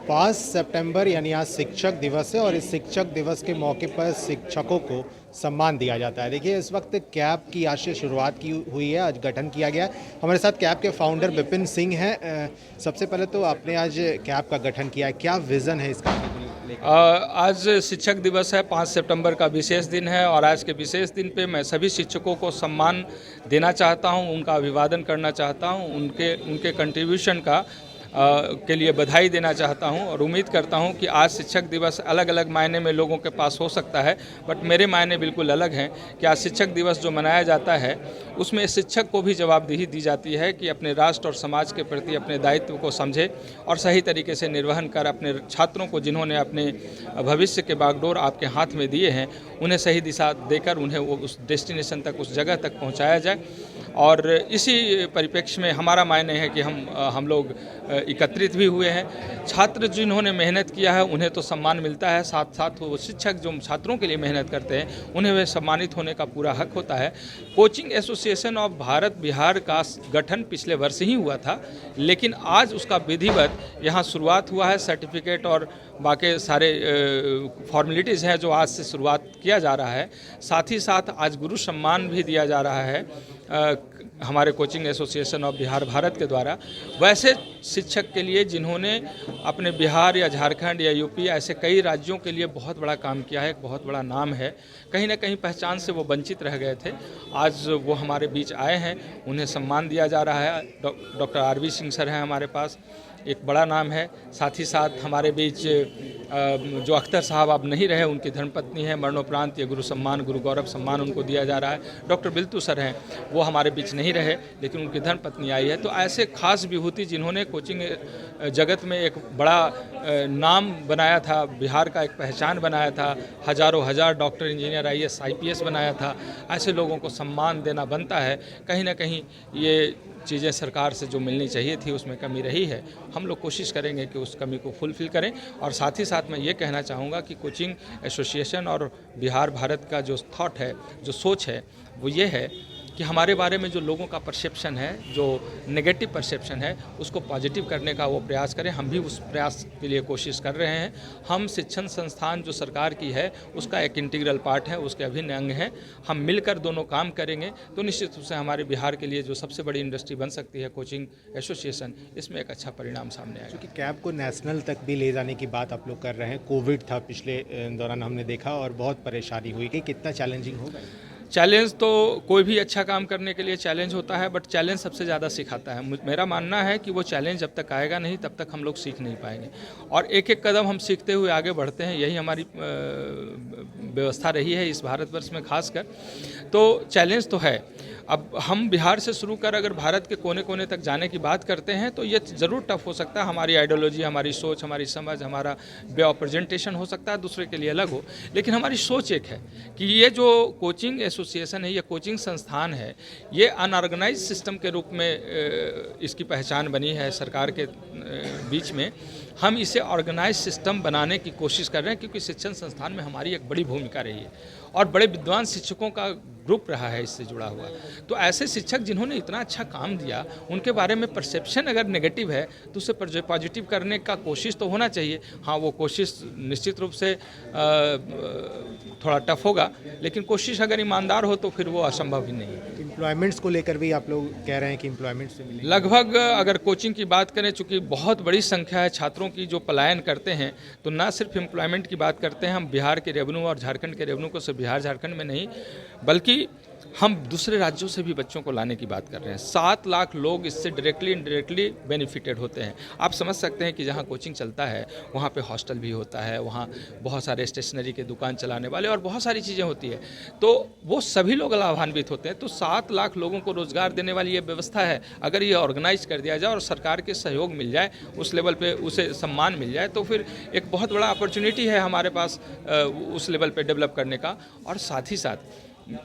5 सितंबर यानी आज शिक्षक दिवस है और इस शिक्षक दिवस के मौके पर शिक्षकों को सम्मान दिया जाता है। देखिए इस वक्त कैब की आज से शुरुआत की हुई है, आज गठन किया गया है। हमारे साथ कैब के फाउंडर विपिन सिंह हैं। सबसे पहले तो आपने आज कैब का गठन किया है, क्या विज़न है इसका लेकर? आज शिक्षक दिवस है, 5 सितंबर का विशेष दिन है और आज के विशेष दिन पे मैं सभी शिक्षकों को सम्मान देना चाहता हूं, उनका अभिवादन करना चाहता हूं, उनके कंट्रीब्यूशन के लिए बधाई देना चाहता हूं और उम्मीद करता हूं कि आज शिक्षक दिवस अलग अलग मायने में लोगों के पास हो सकता है, बट मेरे मायने बिल्कुल अलग हैं कि आज शिक्षक दिवस जो मनाया जाता है उसमें शिक्षक को भी जवाबदेही दी जाती है कि अपने राष्ट्र और समाज के प्रति अपने दायित्व को समझे और सही तरीके से निर्वहन कर अपने छात्रों को, जिन्होंने अपने भविष्य के बागडोर आपके हाथ में दिए हैं, उन्हें सही दिशा देकर उन्हें वो उस डेस्टिनेशन तक, उस जगह तक पहुंचाया जाए। और इसी परिप्रेक्ष्य में हमारा मायने है कि हम लोग एकत्रित भी हुए हैं। छात्र जिन्होंने मेहनत किया है उन्हें तो सम्मान मिलता है, साथ साथ वो शिक्षक जो छात्रों के लिए मेहनत करते हैं उन्हें वे सम्मानित होने का पूरा हक होता है। Coaching association of Bharat Bihar का गठन पिछले वर्ष ही हुआ था, लेकिन आज उसका विधिवत यहाँ शुरुआत हुआ है। सर्टिफिकेट और बाकी सारे फॉर्मेलिटीज़ हैं जो आज से शुरुआत किया जा रहा है। साथ ही साथ आज गुरु सम्मान भी दिया जा रहा है हमारे coaching association of Bihar Bharat के द्वारा वैसे शिक्षक के लिए जिन्होंने अपने बिहार या झारखंड या यूपी ऐसे कई राज्यों के लिए बहुत बड़ा काम किया है, एक बहुत बड़ा नाम है। कहीं ना कहीं पहचान से वो वंचित रह गए थे, आज वो हमारे बीच आए हैं, उन्हें सम्मान दिया जा रहा है। डॉक्टर आरवी सिंह सर हैं हमारे पास, एक बड़ा नाम है। साथ ही साथ हमारे बीच जो अख्तर साहब अब नहीं रहे, उनकी धर्मपत्नी है, मरणोपरांत ये गुरु सम्मान, गुरु गौरव सम्मान उनको दिया जा रहा है। डॉक्टर बिल्तू सर हैं, वो हमारे बीच नहीं रहे लेकिन उनकी धर्मपत्नी आई है। तो ऐसे खास विभूति जिन्होंने कोचिंग जगत में एक बड़ा नाम बनाया था, बिहार का एक पहचान बनाया था, हजारों हजार डॉक्टर, इंजीनियर, IAS IPS बनाया था, ऐसे लोगों को सम्मान देना बनता है। कहीं ना कहीं ये चीज़ें सरकार से जो मिलनी चाहिए थी उसमें कमी रही है। हम लोग कोशिश करेंगे कि उस कमी को फुलफिल करें। और साथ ही साथ मैं ये कहना चाहूँगा कि कोचिंग एसोसिएशन और बिहार भारत का जो थॉट है, जो सोच है, वो ये है कि हमारे बारे में जो लोगों का परसेप्शन है, जो नेगेटिव परसेप्शन है, उसको पॉजिटिव करने का वो प्रयास करें। हम भी उस प्रयास के लिए कोशिश कर रहे हैं। हम शिक्षण संस्थान जो सरकार की है उसका एक इंटीग्रल पार्ट है, उसके अभिन्न अंग हैं। हम मिलकर दोनों काम करेंगे तो निश्चित रूप से हमारे बिहार के लिए जो सबसे बड़ी इंडस्ट्री बन सकती है कोचिंग एसोसिएशन, इसमें एक अच्छा परिणाम सामने आएगा। क्योंकि कैब को नेशनल तक भी ले जाने की बात आप लोग कर रहे हैं। कोविड था पिछले दौरान, हमने देखा और बहुत परेशानी हुई कि कितना चैलेंजिंग होगा। चैलेंज तो कोई भी अच्छा काम करने के लिए चैलेंज होता है, बट चैलेंज सबसे ज़्यादा सिखाता है। मेरा मानना है कि वो चैलेंज जब तक आएगा नहीं तब तक हम लोग सीख नहीं पाएंगे और एक एक कदम हम सीखते हुए आगे बढ़ते हैं। यही हमारी व्यवस्था रही है इस भारतवर्ष में खासकर। तो चैलेंज तो है। अब हम बिहार से शुरू कर अगर भारत के कोने कोने तक जाने की बात करते हैं तो ये ज़रूर टफ हो सकता है। हमारी आइडियोलॉजी, हमारी सोच, हमारी समझ, हमारा वे ऑफ प्रेजेंटेशन हो सकता है दूसरे के लिए अलग हो, लेकिन हमारी सोच एक है कि ये जो कोचिंग एसोसिएशन है, ये कोचिंग संस्थान है, ये अनऑर्गेनाइज सिस्टम के रूप में इसकी पहचान बनी है सरकार के बीच में। हम इसे ऑर्गेनाइज सिस्टम बनाने की कोशिश कर रहे हैं क्योंकि शिक्षण संस्थान में हमारी एक बड़ी भूमिका रही है और बड़े विद्वान शिक्षकों का ग्रुप रहा है इससे जुड़ा हुआ। तो ऐसे शिक्षक जिन्होंने इतना अच्छा काम दिया, उनके बारे में परसेप्शन अगर नेगेटिव है तो उसे पॉजिटिव करने का कोशिश तो होना चाहिए। हाँ, वो कोशिश निश्चित रूप से थोड़ा टफ होगा, लेकिन कोशिश अगर ईमानदार हो तो फिर वो असंभव ही नहीं है। एम्प्लॉयमेंट्स को लेकर भी आप लोग कह रहे हैं कि एम्प्लॉयमेंट से मिलेंगे। लगभग अगर कोचिंग की बात करें, चूँकि बहुत बड़ी संख्या है छात्रों की जो पलायन करते हैं, तो ना सिर्फ एम्प्लॉयमेंट की बात करते हैं हम बिहार के रेवेन्यू और झारखंड के रेवेन्यू को सिर्फ बिहार झारखंड में नहीं, बल्कि हम दूसरे राज्यों से भी बच्चों को लाने की बात कर रहे हैं। 7 लाख लोग इससे डायरेक्टली इनडायरेक्टली बेनिफिटेड होते हैं। आप समझ सकते हैं कि जहाँ कोचिंग चलता है वहाँ पे हॉस्टल भी होता है, वहाँ बहुत सारे स्टेशनरी के दुकान चलाने वाले और बहुत सारी चीज़ें होती है, तो वो सभी लोग लाभान्वित होते हैं। तो 7 लाख लोगों को रोजगार देने वाली ये व्यवस्था है। अगर ये ऑर्गेनाइज कर दिया जाए और सरकार के सहयोग मिल जाए, उस लेवल पे उसे सम्मान मिल जाए, तो फिर एक बहुत बड़ा अपॉर्चुनिटी है हमारे पास उस लेवल पे डेवलप करने का। और साथ ही साथ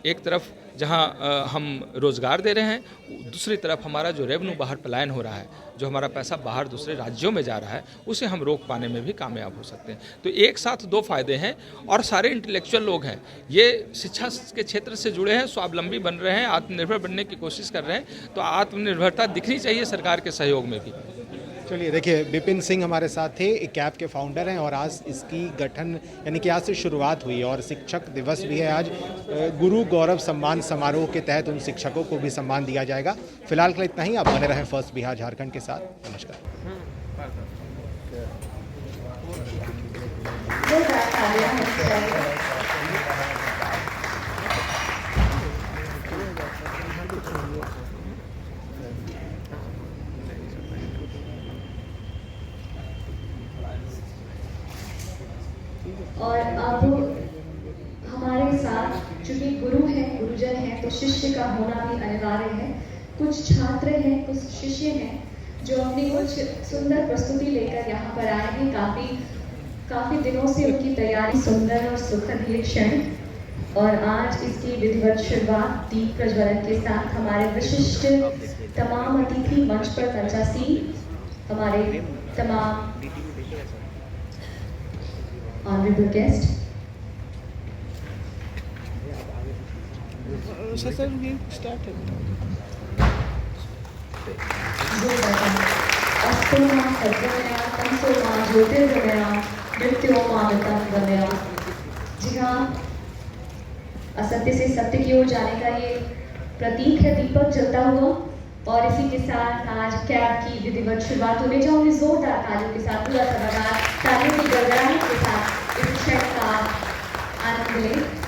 एक तरफ जहां हम रोज़गार दे रहे हैं, दूसरी तरफ हमारा जो रेवेन्यू बाहर पलायन हो रहा है, जो हमारा पैसा बाहर दूसरे राज्यों में जा रहा है, उसे हम रोक पाने में भी कामयाब हो सकते हैं। तो एक साथ 2 फायदे हैं और सारे इंटेलेक्चुअल लोग हैं, ये शिक्षा के क्षेत्र से जुड़े हैं, स्वावलंबी बन रहे हैं, आत्मनिर्भर बनने की कोशिश कर रहे हैं। तो आत्मनिर्भरता दिखनी चाहिए सरकार के सहयोग में भी। चलिए देखिए, विपिन सिंह हमारे साथ थे, कैब के फाउंडर हैं और आज इसकी गठन यानी कि आज से शुरुआत हुई है और शिक्षक दिवस भी है आज। गुरु गौरव सम्मान समारोह के तहत उन शिक्षकों को भी सम्मान दिया जाएगा। फिलहाल के लिए इतना ही। आप बने रहें फर्स्ट बिहार झारखंड के साथ। नमस्कार। और अब हमारे साथ चूंकि गुरु हैं, गुरुजन हैं, तो शिष्य का होना भी अनिवार्य है। कुछ छात्र हैं, कुछ शिष्य हैं जो अपनी कुछ सुंदर प्रस्तुति लेकर यहाँ पर आए हैं। काफी दिनों से उनकी तैयारी, सुंदर और सुखद ये क्षण, और आज इसकी विधिवत शुरुआत दीप प्रज्वलन के साथ हमारे विशिष्ट तमाम अतिथि मंच पर पंचासी, हमारे तमाम honorable guest. अस्तु मां सद्गमया, तमसो मां ज्योतिर्गमया, मृत्यो मामृतं गमया। जी हाँ, असत्य से सत्य की ओर जाने का ये प्रतीक है दीपक जलता हुआ। और इसी के साथ आज कैब की विधिवत शुरुआत होने जाऊंगी। जोरदार तालियों के साथ, पूरा सभागार तालियों की गड़गड़ाहट के साथ इस क्षण का आनंद लें।